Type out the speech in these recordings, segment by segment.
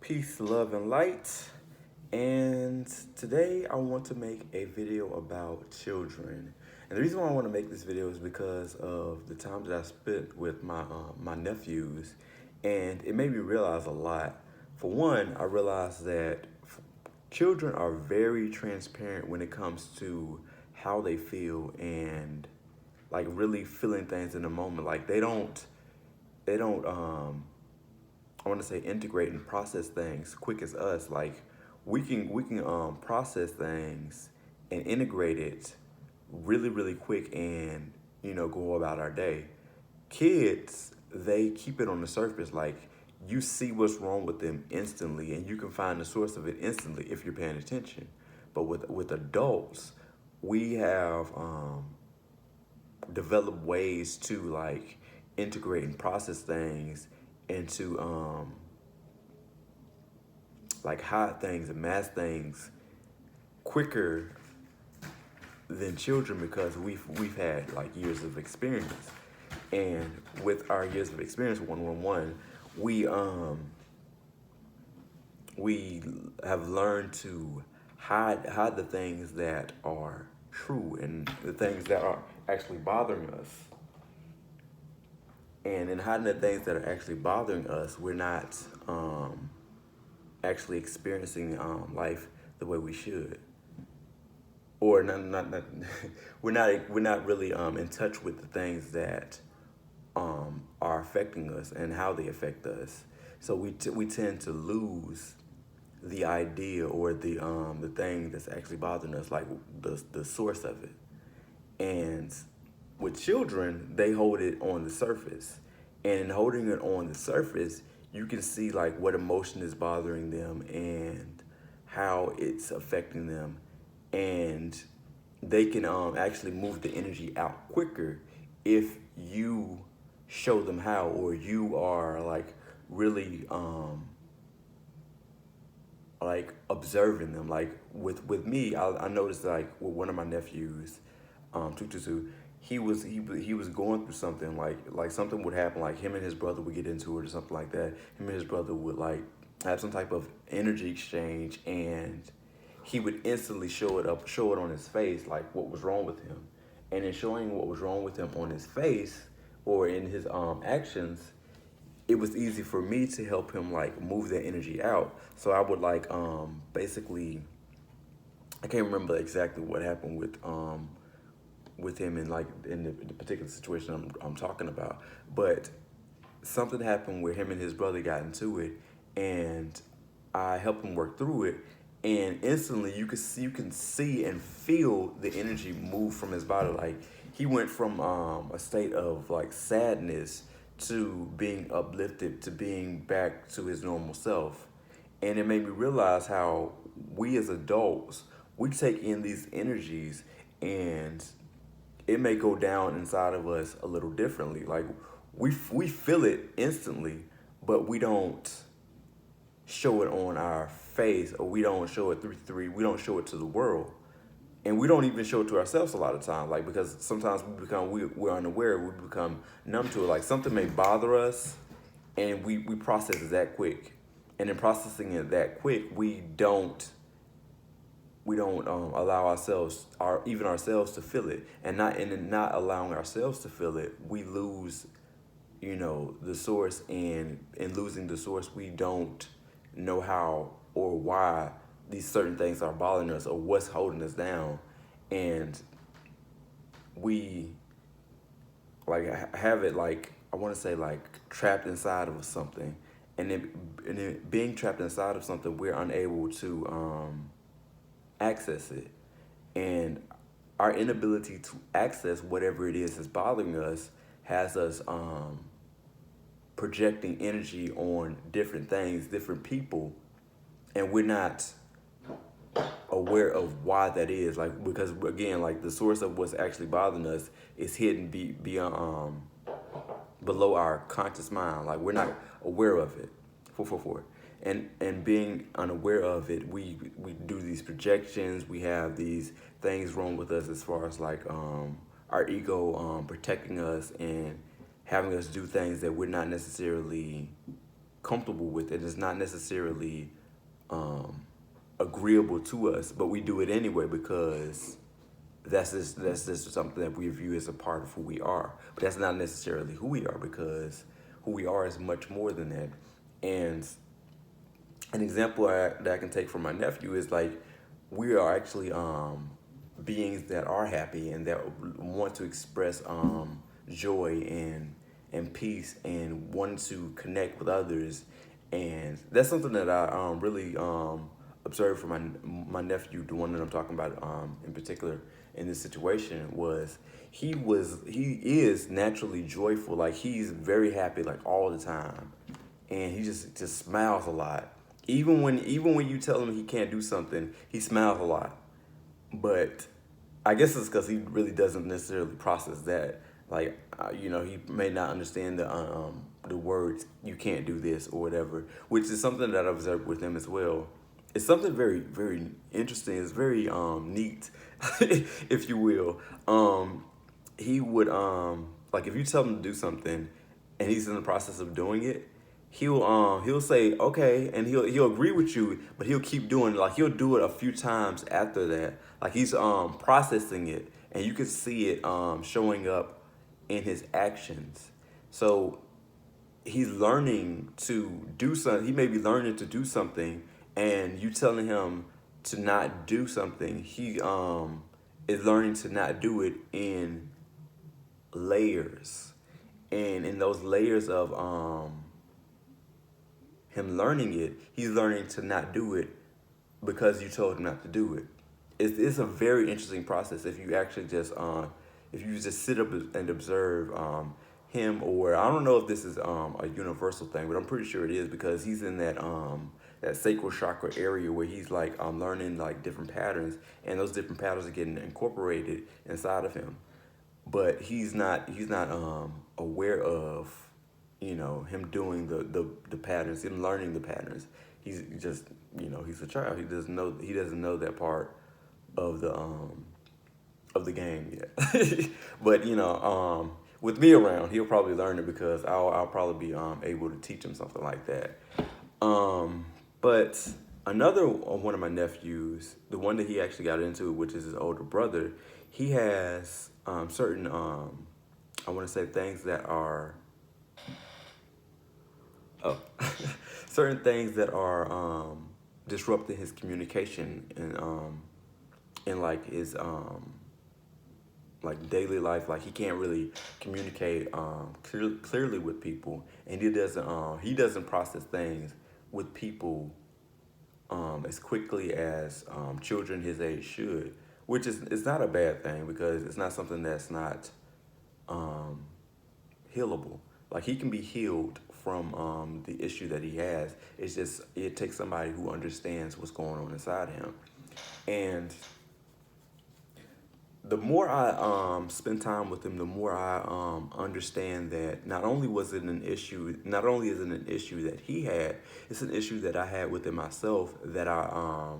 Peace, love, and light. And today I want to make a video about children. And the reason why I want to make this video is because of the time that I spent with my nephews, and it made me realize a lot. For one, I realized that children are very transparent when it comes to how they feel and like really feeling things in the moment. Like they don't I want to say integrate and process things quick as us. Like we can process things and integrate it really quick and go about our day. Kids, they keep it on the surface. Like you see what's wrong with them instantly and you can find the source of it instantly if you're paying attention. But with adults, we have developed ways to like integrate and process things and to like hide things and mask things quicker than children because we've had like years of experience. And with our years of experience one we we have learned to hide the things that are true and the things that are actually bothering us. And in hiding the things that are actually bothering us, we're not actually experiencing life the way we should, or not we're not really in touch with the things that are affecting us and how they affect us. So we tend to lose the idea or the thing that's actually bothering us, like the source of it. And with children, they hold it on the surface. And in holding it on the surface, you can see like what emotion is bothering them and how it's affecting them. And they can actually move the energy out quicker if you show them how, or you are like really like observing them. Like with me, I noticed like with one of my nephews, 222, he was going through something. Like something would happen, like him and his brother would get into it or something like that. Him and his brother would like have some type of energy exchange, and he would instantly show it on his face, like what was wrong with him. And in showing what was wrong with him on his face or in his actions, it was easy for me to help him like move that energy out. So I would like basically, I can't remember exactly what happened with him in like in the particular situation I'm talking about, but something happened where him and his brother got into it, and I helped him work through it. And instantly, you can see and feel the energy move from his body. Like he went from a state of like sadness to being uplifted to being back to his normal self. And it made me realize how we as adults, we take in these energies, and it may go down inside of us a little differently. Like we feel it instantly, but we don't show it on our face, or we don't show it we don't show it to the world. And we don't even show it to ourselves a lot of times, like because sometimes we're unaware, we become numb to it. Like something may bother us, and we process it that quick. And in processing it that quick, we don't allow ourselves to feel it. And in not allowing ourselves to feel it, we lose the source. And in losing the source, we don't know how or why these certain things are bothering us or what's holding us down. And we like have it, like I want to say, like trapped inside of something. And then being trapped inside of something, we're unable to access it. And our inability to access whatever it is that's bothering us has us projecting energy on different things, different people, and we're not aware of why that is. Like because again, like the source of what's actually bothering us is hidden beyond below our conscious mind. Like we're not aware of it. 444. And being unaware of it, we do these projections. We have these things wrong with us as far as like our ego protecting us and having us do things that we're not necessarily comfortable with it. It's not necessarily agreeable to us, but we do it anyway because that's just something that we view as a part of who we are. But that's not necessarily who we are, because who we are is much more than that. And an example that I can take from my nephew is like, we are actually beings that are happy and that want to express joy and peace and want to connect with others. And that's something that I really observed from my nephew, the one that I'm talking about in particular in this situation, was he is naturally joyful. Like, he's very happy like all the time, and he just smiles a lot. Even when you tell him he can't do something, he smiles a lot. But I guess it's because he really doesn't necessarily process that. Like, he may not understand the words "you can't do this" or whatever, which is something that I've observed with him as well. It's something very very interesting. It's very neat, if you will. He would like, if you tell him to do something, and he's in the process of doing it, he'll say okay, and he'll agree with you, but he'll keep doing it. Like, he'll do it a few times after that. Like, he's processing it, and you can see it showing up in his actions. So he's learning to do something. He may be learning to do something, and you telling him to not do something. He is learning to not do it in layers, and in those layers of him learning it, he's learning to not do it because you told him not to do it. It's a very interesting process if you actually just if you just sit up and observe him. Or I don't know if this is a universal thing, but I'm pretty sure it is, because he's in that sacral chakra area where he's like learning like different patterns, and those different patterns are getting incorporated inside of him. But he's not aware of him doing the patterns, him learning the patterns. He's just, he's a child. He doesn't know that part of the game yet. But with me around, he'll probably learn it, because I'll probably be able to teach him something like that. But another one of my nephews, the one that he actually got into, which is his older brother, he has certain I want to say things that are oh, certain things that are disrupting his communication in like his like daily life. Like, he can't really communicate clearly with people, and he doesn't process things with people as quickly as children his age should, which is it's not a bad thing, because it's not something that's not um, healable. Like, he can be healed from the issue that he has. It's just it takes somebody who understands what's going on inside him. And the more I spend time with him, the more I understand that not only is it an issue that he had, it's an issue that I had within myself, that I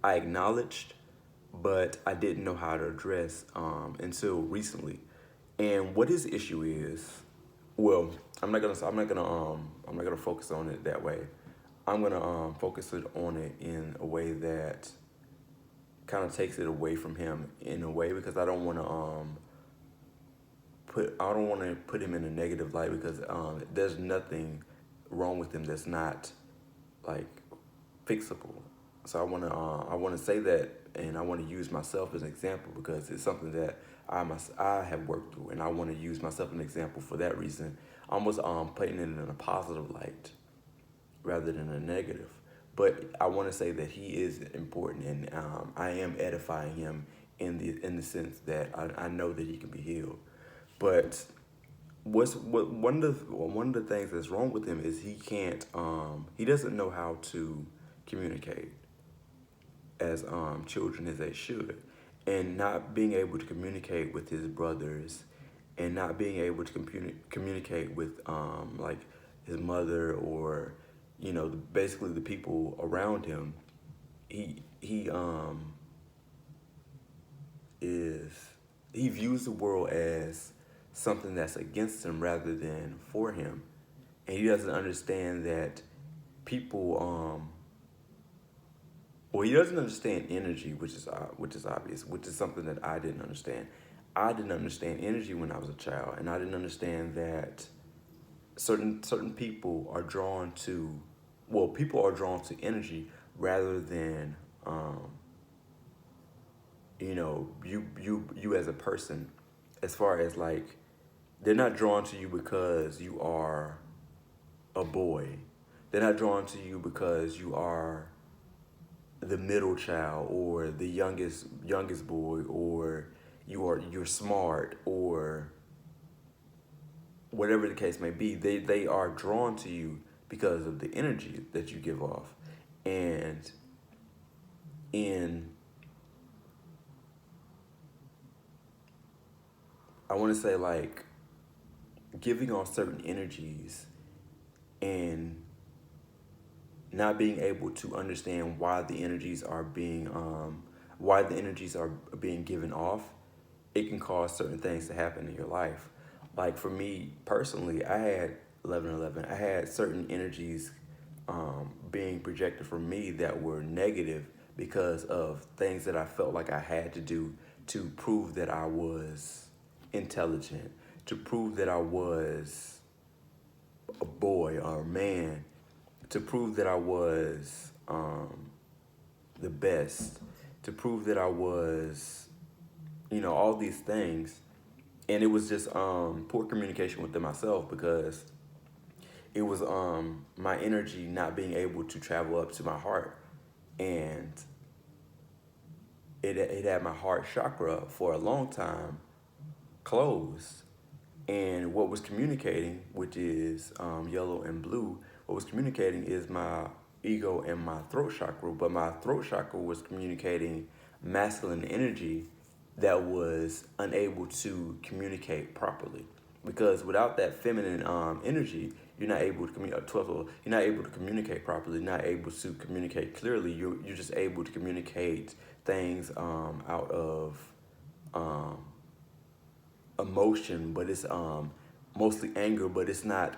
acknowledged, but I didn't know how to address until recently. And what his issue is, well, I'm not gonna focus on it that way. I'm gonna focus it on it in a way that kind of takes it away from him, in a way, because I don't want to put him in a negative light, because there's nothing wrong with him that's not like fixable. So I want to say that, and I want to use myself as an example, because it's something that I have worked through, and I want to use myself as an example for that reason. Almost putting it in a positive light rather than a negative. But I want to say that he is important, and I am edifying him in the sense that I know that he can be healed. But one of the things that's wrong with him is he doesn't know how to communicate as children as they should, and not being able to communicate with his brothers, and not being able to communicate with like his mother, or basically the people around him. He is he views the world as something that's against him rather than for him, and he doesn't understand that people well, he doesn't understand energy, which is obvious, which is something that I didn't understand. I didn't understand energy when I was a child, and I didn't understand that certain people are drawn to, well, people are drawn to energy rather than you as a person, as far as like they're not drawn to you because you are a boy. They're not drawn to you because you are the middle child or the youngest boy, or you're smart, or whatever the case may be. They are drawn to you because of the energy that you give off. And in I want to say like giving off certain energies and not being able to understand why the energies are being given off, it can cause certain things to happen in your life. Like for me personally, I had 1111. I had certain energies being projected from me that were negative because of things that I felt like I had to do to prove that I was intelligent, to prove that I was a boy or a man, to prove that I was the best, to prove that I was, all these things. And it was just poor communication within myself, because it was my energy not being able to travel up to my heart. And it had my heart chakra for a long time closed. And what was communicating, which is yellow and blue, what was communicating is my ego and my throat chakra. But my throat chakra was communicating masculine energy that was unable to communicate properly. Because without that feminine energy, you're not able to communicate. You're not able to communicate properly. Not able to communicate clearly. You're just able to communicate things out of um, emotion, but it's mostly anger, but it's not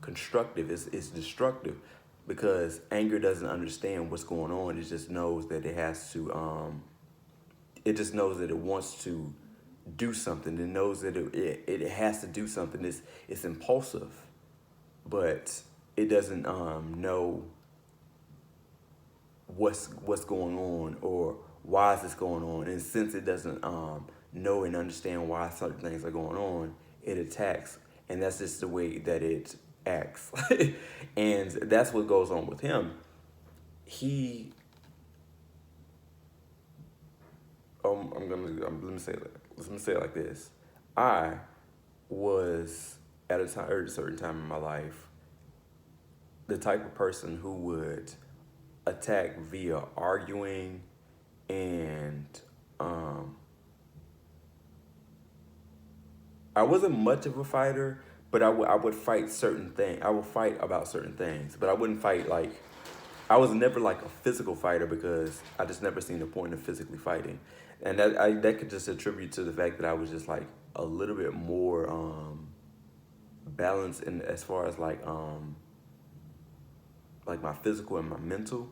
constructive. It's destructive, because anger doesn't understand what's going on. It just knows that it has to. It just knows that it wants to do something. It knows that it has to do something. It's impulsive, but it doesn't know what's going on, or why is this going on. And since it doesn't know and understand why certain things are going on, it attacks. And that's just the way that it acts. And that's what goes on with him. He let me say it like this. I was at a certain time in my life the type of person who would attack via arguing, and um, I wasn't much of a fighter, but I would fight certain things. I would fight about certain things, but I wouldn't fight like, I was never like a physical fighter, because I just never seen the point of physically fighting. And that could just attribute to the fact that I was just like a little bit more balanced in as far as like my physical and my mental,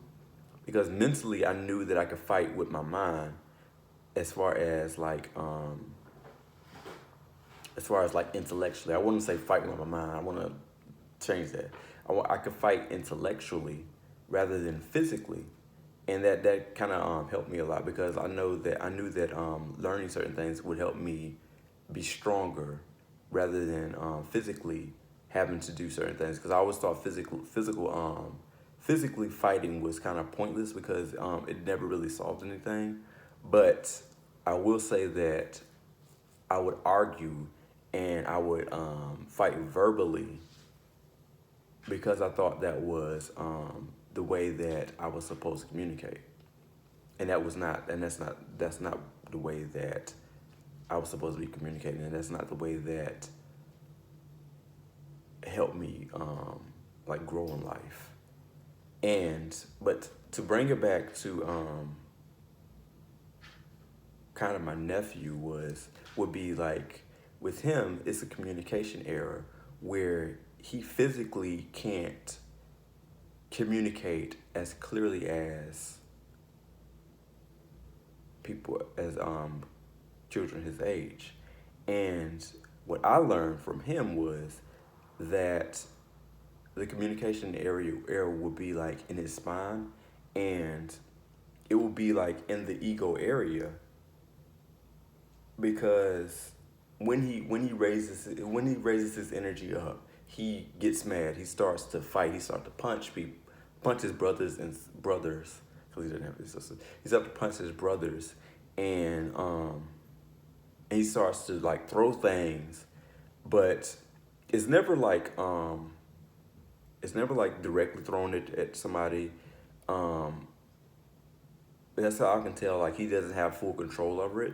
because mentally I knew that I could fight with my mind, as far as like intellectually. I wouldn't say fight with my mind. I want to change that. I could fight intellectually rather than physically, and that kind of helped me a lot, because I knew that learning certain things would help me be stronger rather than physically having to do certain things. Because I always thought physically fighting was kind of pointless, because it never really solved anything. But I will say that I would argue, and I would fight verbally, because I thought that was the way that I was supposed to communicate, and that's not the way that I was supposed to be communicating, and that's not the way that helped me like grow in life. And but to bring it back to kind of my nephew, would be like, with him, it's a communication error where he physically can't communicate as clearly as people as children his age. And what I learned from him was that the communication area would be like in his spine, and it will be like in the ego area, because when he raises his energy up, he gets mad. He starts to fight. He starts to punch people, punch his brothers. Because he doesn't have his sisters. He starts to punch his brothers, and he starts to like throw things, but it's never like directly thrown at somebody. Um, that's how I can tell like he doesn't have full control over it.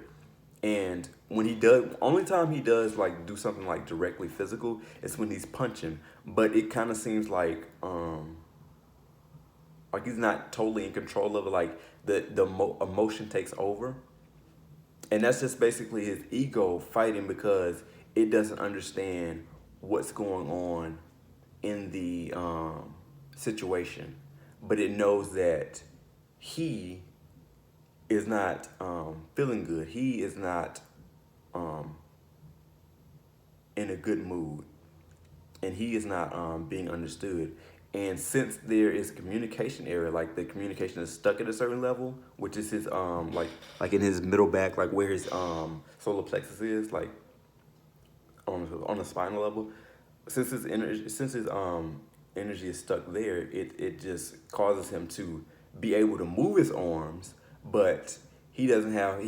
And when he does, only time he does like do something like directly physical is when he's punching. But it kind of seems like he's not totally in control of it. Like emotion takes over, and that's just basically his ego fighting because it doesn't understand what's going on in the situation, but it knows that he is not feeling good. He is not um, in a good mood, and he is not being understood. And since there is a communication area, like the communication is stuck at a certain level, which is his like in his middle back, like where his solar plexus is, like on the spinal level. Since his energy is stuck there, it just causes him to be able to move his arms, but he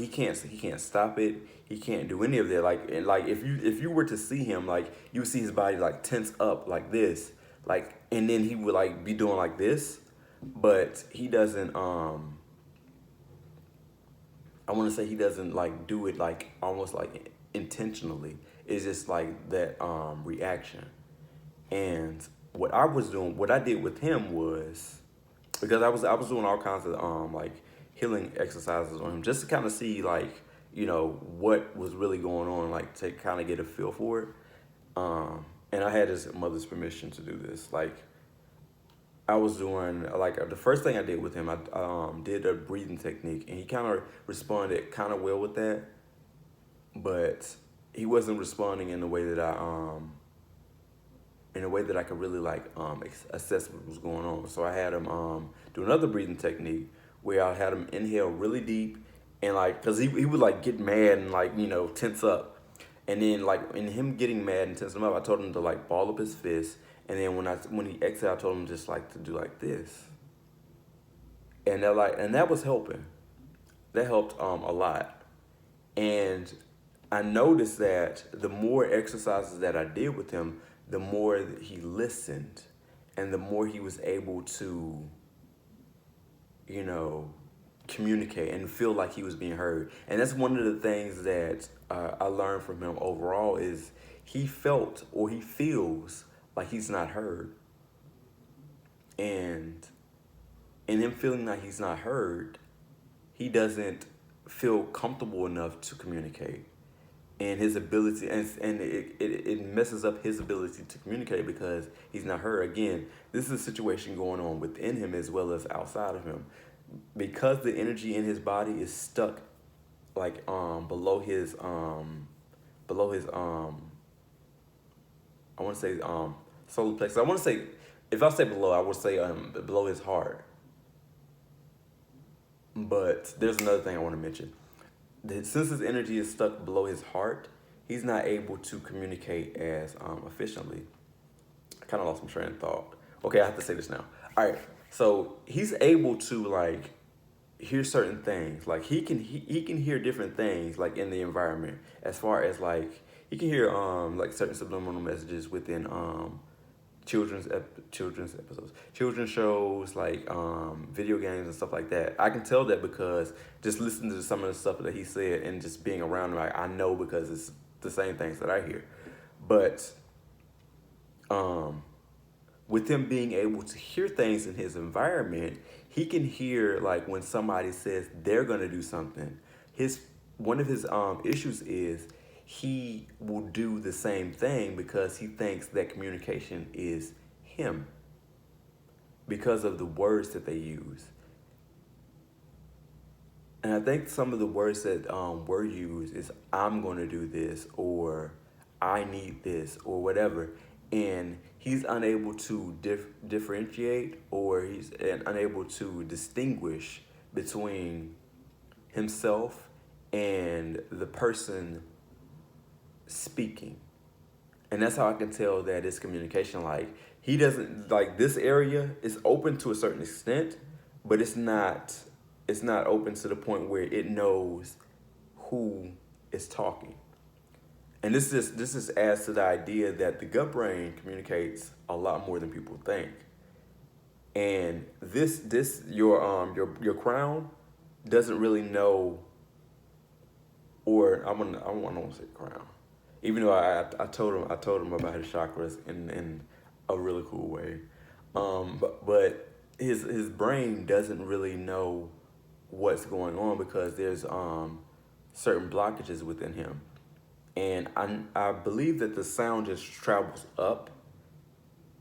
can't stop it. He can't do any of that. Like, and like if you were to see him, like you would see his body like tense up like this, like, and then he would like be doing like this, but he doesn't I want to say he doesn't like do it like almost like intentionally. It's just like that reaction. And what I did with him was, because I was doing all kinds of like healing exercises on him just to kind of see like what was really going on, like to kind of get a feel for it. And I had his mother's permission to do this. Like I was doing like the first thing I did with him, I did a breathing technique, and he kind of responded kind of well with that, but he wasn't responding in a way that I could really like assess what was going on. So I had him do another breathing technique where I had him inhale really deep, and like because he would like get mad and like tense up, and then like in him getting mad and tensing up, I told him to like ball up his fist, and then when he exhaled, I told him just like to do like this, and that was helping. That helped a lot. And I noticed that the more exercises that I did with him, the more that he listened, and the more he was able to, you know, communicate and feel like he was being heard. And that's one of the things that I learned from him overall is he felt or he feels like he's not heard. And in him feeling like he's not heard, he doesn't feel comfortable enough to communicate. And his ability, and it messes up his ability to communicate because he's not heard. Again, this is a situation going on within him as well as outside of him. Because the energy in his body is stuck like below his I want to say solar plexus. I want to say, if I say below, I would say below his heart. But there's another thing I want to mention. Since his energy is stuck below his heart, he's not able to communicate as efficiently. I kind of lost my train of thought. Okay, I have to say this now. All right, so he's able to like hear certain things. Like he can hear different things like in the environment. As far as like he can hear like certain subliminal messages within children's episodes, children's shows, like video games and stuff like that. I can tell that because just listening to some of the stuff that he said and just being around him, like I know because it's the same things that I hear. But with him being able to hear things in his environment, he can hear like when somebody says they're gonna do something. His One of his issues is he will do the same thing because he thinks that communication is him. because of the words that they use. And I think some of the words that were used is "I'm going to do this" or "I need this" or whatever, and he's unable to differentiate, or he's unable to distinguish between himself and the person speaking. And that's how I can tell that it's communication. Like, he doesn't, like, this area is open to a certain extent, but it's not open to the point where it knows who is talking. And this is adds to the idea that the gut brain communicates a lot more than people think. And this your crown doesn't really know, or I don't want to say crown, even though I told him about his chakras in a really cool way, but his brain doesn't really know what's going on because there's certain blockages within him, and I believe that the sound just travels up,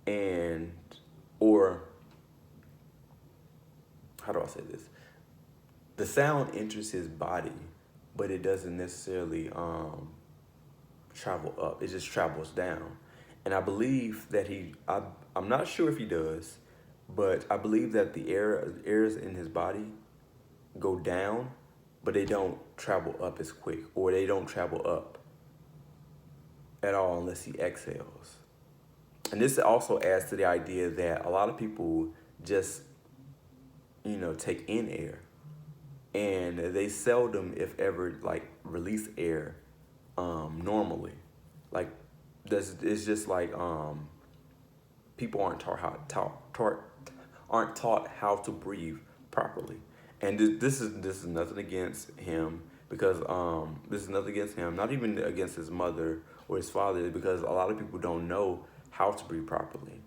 and or how do I say this? The sound enters his body, but it doesn't necessarily travel up. It just travels down. And I believe that I'm not sure if he does, but I believe that the airs in his body go down, but they don't travel up as quick, or they don't travel up at all unless he exhales. And this also adds to the idea that a lot of people just, take in air, and they seldom, if ever, like, release air normally. Like, it's just like people aren't taught how to breathe properly. And this is nothing against him, because this is nothing against him, not even against his mother or his father, because a lot of people don't know how to breathe properly.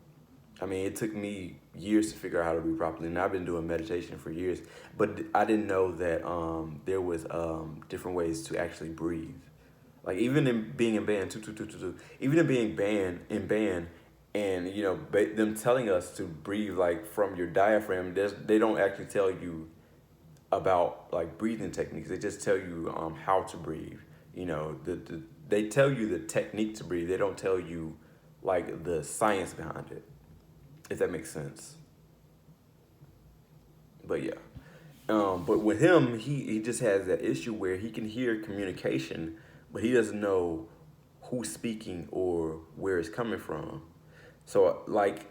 I mean, it took me years to figure out how to breathe properly, and I've been doing meditation for years. But I didn't know that there was different ways to actually breathe. Like, even in being in band, even in being band, and them telling us to breathe like from your diaphragm. They don't actually tell you about like breathing techniques. They just tell you how to breathe. They tell you the technique to breathe. They don't tell you like the science behind it, if that makes sense. But yeah. But with him, he just has that issue where he can hear communication, but he doesn't know who's speaking or where it's coming from. So, like,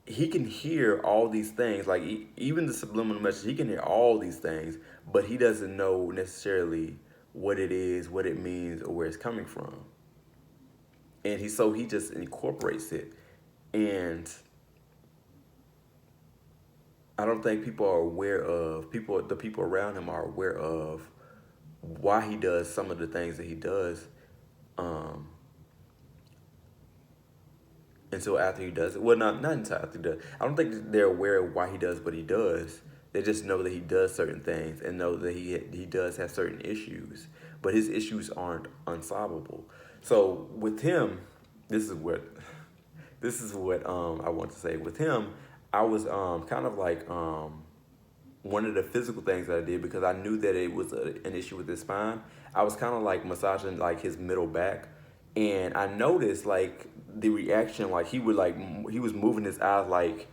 he can hear all these things, like, even the subliminal message, he can hear all these things, but he doesn't know necessarily what it is, what it means, or where it's coming from. And he just incorporates it. And I don't think people are aware of the people around him are aware of why he does some of the things that he does, um, until after he does it. Well, not until after he does. I don't think they're aware of why he does what he does. They just know that he does certain things and know that he does have certain issues, but his issues aren't unsolvable. So with him, this is what I want to say. With him, I was kind of like one of the physical things that I did, because I knew that it was an issue with his spine. I was kind of like massaging like his middle back, and I noticed like the reaction, like he was moving his eyes, like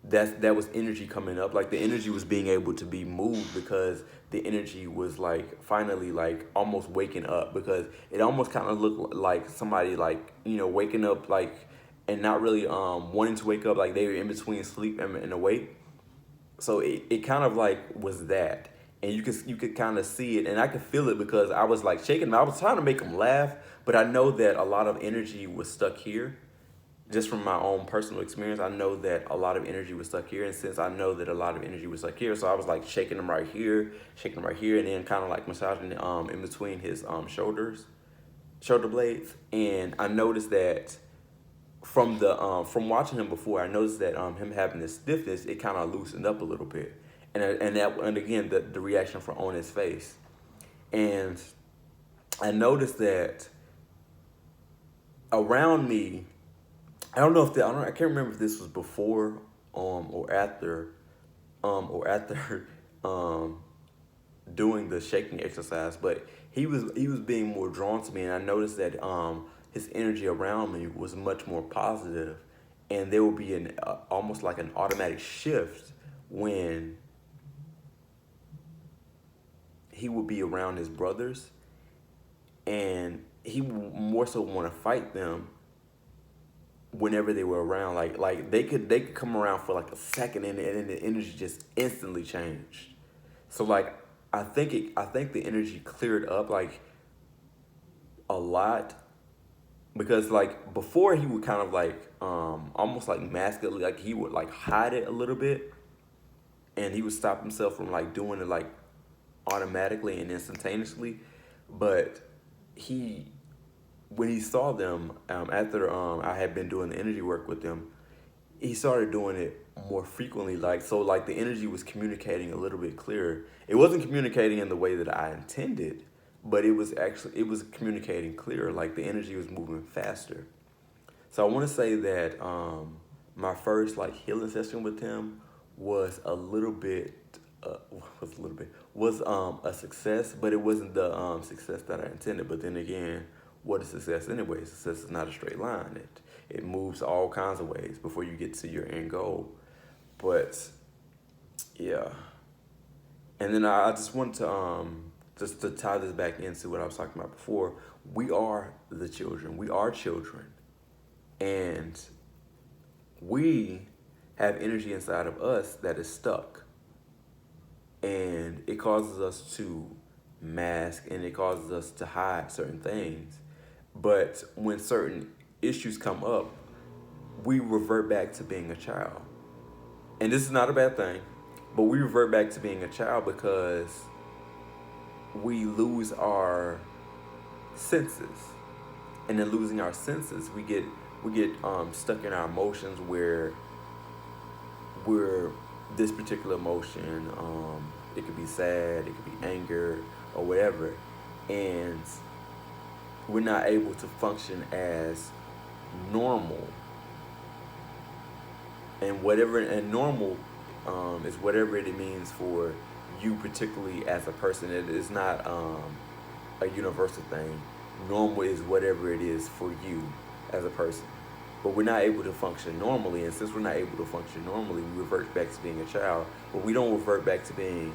that was energy coming up, like the energy was being able to be moved, because the energy was like finally like almost waking up, because it almost kind of looked like somebody like waking up, like, and not really wanting to wake up, like they were in between sleep and awake. So it kind of like was that, and you could kind of see it, and I could feel it, because I was like shaking him. I was trying to make him laugh, but I know that a lot of energy was stuck here. Just from my own personal experience, I know that a lot of energy was stuck here, and since I know that a lot of energy was stuck here, so I was like shaking him right here, and then kind of like massaging in between his shoulder blades, and I noticed that from watching him before, I noticed that him having this stiffness, it kind of loosened up a little bit, and again the reaction from on his face, and I noticed that around me, I don't know if I can't remember if this was before or after or after um, doing the shaking exercise, but he was being more drawn to me, and I noticed that his energy around me was much more positive, and there would be an almost like an automatic shift when he would be around his brothers, and he would more so want to fight them whenever they were around. Like they could come around for like a second, and the energy just instantly changed. So like I think the energy cleared up like a lot, because like before he would kind of like almost like mask it, like he would like hide it a little bit, and he would stop himself from like doing it like automatically and instantaneously. But he when he saw them after I had been doing the energy work with them, he started doing it more frequently. Like so, like the energy was communicating a little bit clearer. It wasn't communicating in the way that I intended, but it was communicating clearer. Like the energy was moving faster. So I want to say that my first like healing session with him was a little bit was a success, but it wasn't the success that I intended. But then again, what is success anyway? Success is not a straight line. It moves all kinds of ways before you get to your end goal. But yeah, and then I just want to just to tie this back into what I was talking about before. We are the children. We are children, and we have energy inside of us that is stuck, and it causes us to mask, and it causes us to hide certain things. But when certain issues come up, we revert back to being a child. And this is not a bad thing, but we revert back to being a child because we lose our senses. And in losing our senses, we get stuck in our emotions where we're this particular emotion. It could be sad, it could be anger, or whatever, and we're not able to function as normal. And normal is whatever it means for you, particularly as a person. It is not a universal thing. Normal is whatever it is for you as a person. But we're not able to function normally, and since we're not able to function normally, we revert back to being a child. But we don't revert back to being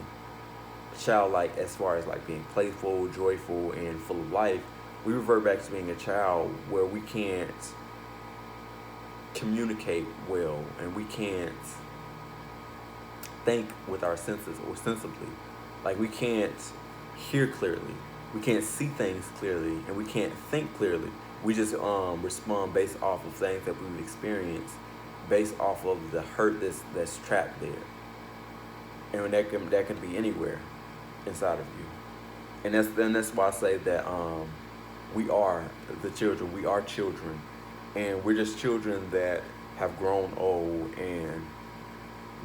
childlike as far as like being playful, joyful, and full of life. We revert back to being a child where we can't communicate well, and we can't think with our senses or sensibly. Like we can't hear clearly, we can't see things clearly, and we can't think clearly. We just respond based off of things that we've experienced, based off of the hurt that's trapped there, and that can be anywhere inside of you. And that's why I say that we are the children. We are children, and we're just children that have grown old and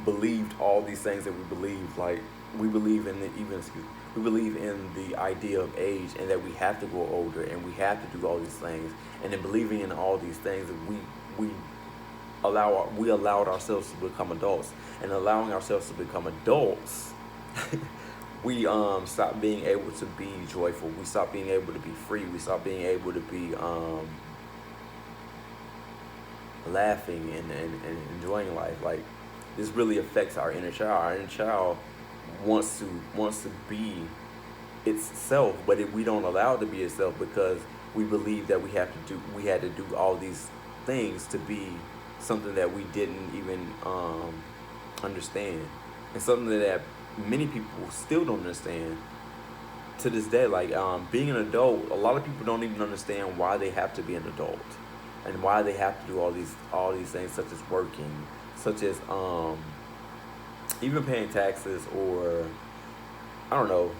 believed all these things that we believe. Like we believe in the even excuse me, we believe in the idea of age, and that we have to grow older, and we have to do all these things. And in believing in all these things, that we allowed ourselves to become adults, and allowing ourselves to become adults, we stop being able to be joyful. We stop being able to be free. We stop being able to be laughing and enjoying life. Like this really affects our inner child. Our inner child wants to be itself, but we don't allow it to be itself because we believe that we had to do all these things to be something that we didn't even understand, and something that many people still don't understand to this day. Like being an adult, a lot of people don't even understand why they have to be an adult, and why they have to do all these things, such as working, such as even paying taxes, or I don't know,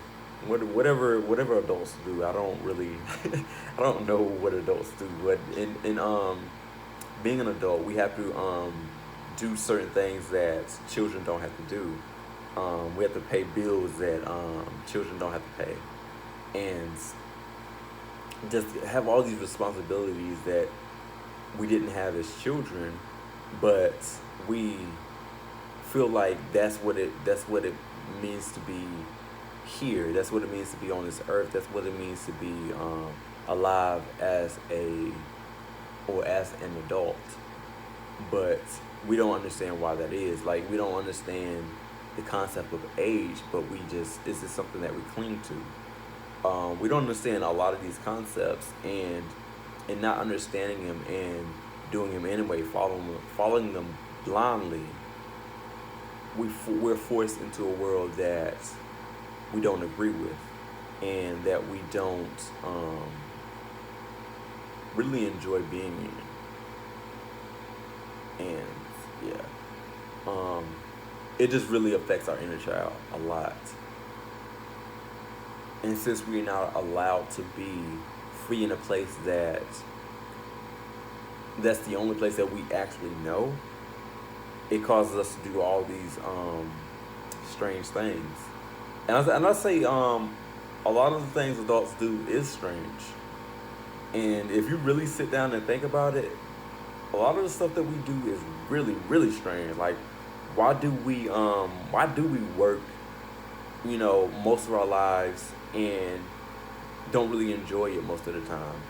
whatever adults do. I don't really I don't know what adults do, but in being an adult, we have to do certain things that children don't have to do. We have to pay bills that children don't have to pay, and just have all these responsibilities that we didn't have as children, but we feel like that's what it means to be here. That's what it means to be on this earth. That's what it means to be alive as a or as an adult. But we don't understand why that is. Like we don't understand the concept of age, but we just is this something that we cling to. We don't understand a lot of these concepts, and not understanding them and doing them anyway, following them blindly, we're forced into a world that we don't agree with, and that we don't really enjoy being in. And yeah, um, it just really affects our inner child a lot. And since we're not allowed to be free in a place that's the only place that we actually know, it causes us to do all these strange things. And I say a lot of the things adults do is strange. And if you really sit down and think about it, a lot of the stuff that we do is really, really strange. Like, why do we work, most of our lives and don't really enjoy it most of the time?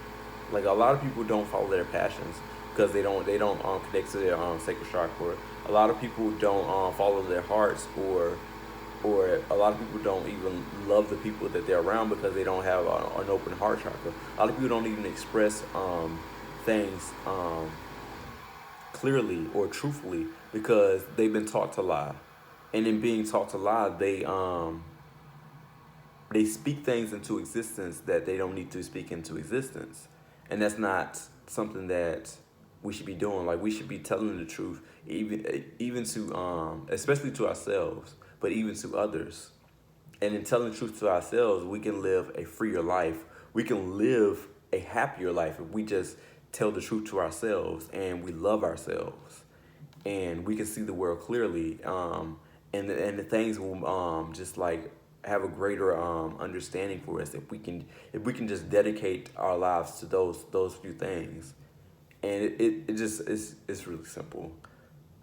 Like a lot of people don't follow their passions because they don't connect to their sacred chakra. A lot of people don't follow their hearts, or a lot of people don't even love the people that they're around because they don't have an open heart chakra. A lot of people don't even express things clearly or truthfully because they've been taught to lie, and in being taught to lie, they speak things into existence that they don't need to speak into existence, and that's not something that we should be doing. Like we should be telling the truth, even to especially to ourselves, but even to others. And in telling the truth to ourselves, we can live a freer life. We can live a happier life if we just tell the truth to ourselves and we love ourselves, and we can see the world clearly. And the things will just like have a greater understanding for us if we can just dedicate our lives to those few things. And it just it's really simple.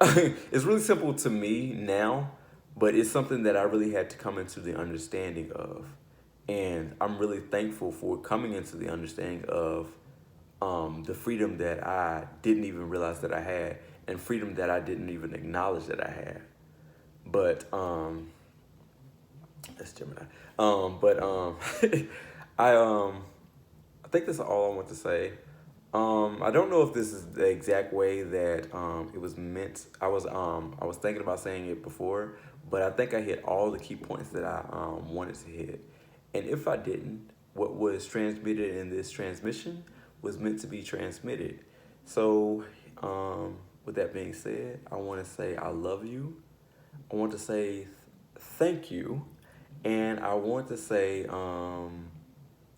It's really simple to me now, but it's something that I really had to come into the understanding of. And I'm really thankful for coming into the understanding of the freedom that I didn't even realize that I had, and freedom that I didn't even acknowledge that I had. But that's Gemini. But I think that's all I want to say. I don't know if this is the exact way that it was meant. I was thinking about saying it before, but I think I hit all the key points that I wanted to hit. And if I didn't, what was transmitted in this transmission was meant to be transmitted. So, with that being said, I want to say I love you. I want to say thank you, and I want to say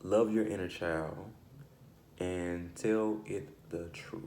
love your inner child and tell it the truth.